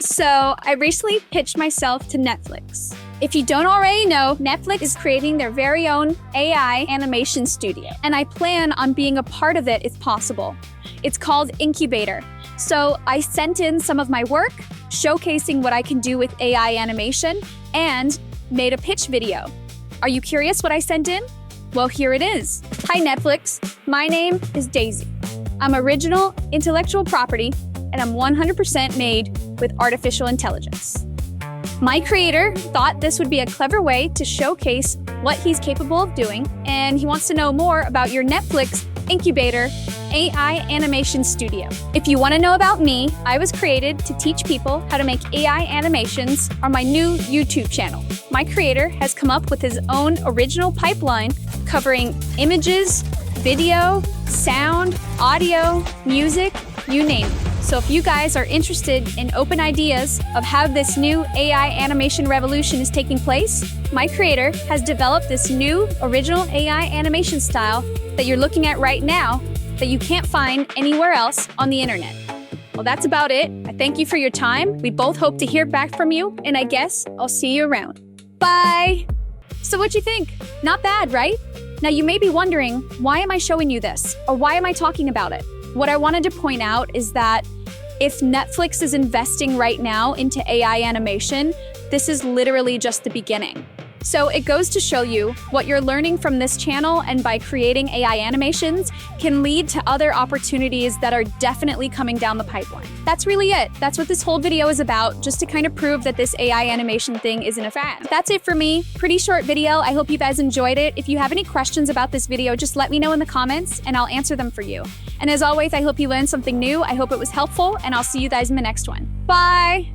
So I recently pitched myself to Netflix. If you don't already know, Netflix is creating their very own AI animation studio, and I plan on being a part of it if possible. It's called Incubator. So I sent in some of my work, showcasing what I can do with AI animation, and made a pitch video. Are you curious what I sent in? Well, here it is. Hi Netflix, my name is Daisy. I'm original intellectual property, and I'm 100% made with artificial intelligence. My creator thought this would be a clever way to showcase what he's capable of doing, and he wants to know more about your Netflix Incubator AI animation studio. If you want to know about me, I was created to teach people how to make AI animations on my new YouTube channel. My creator has come up with his own original pipeline covering images, video, sound, audio, music, you name it. So if you guys are interested in open ideas of how this new AI animation revolution is taking place, my creator has developed this new original AI animation style that you're looking at right now that you can't find anywhere else on the internet. Well, that's about it. I thank you for your time. We both hope to hear back from you, and I guess I'll see you around. Bye! So what'd you think? Not bad, right? Now you may be wondering, why am I showing you this? Or why am I talking about it? What I wanted to point out is that if Netflix is investing right now into AI animation, this is literally just the beginning. So it goes to show you what you're learning from this channel and by creating AI animations can lead to other opportunities that are definitely coming down the pipeline. That's really it. That's what this whole video is about, just to kind of prove that this AI animation thing isn't a fad. That's it for me. Pretty short video. I hope you guys enjoyed it. If you have any questions about this video, just let me know in the comments and I'll answer them for you. And as always, I hope you learned something new. I hope it was helpful, and I'll see you guys in the next one. Bye!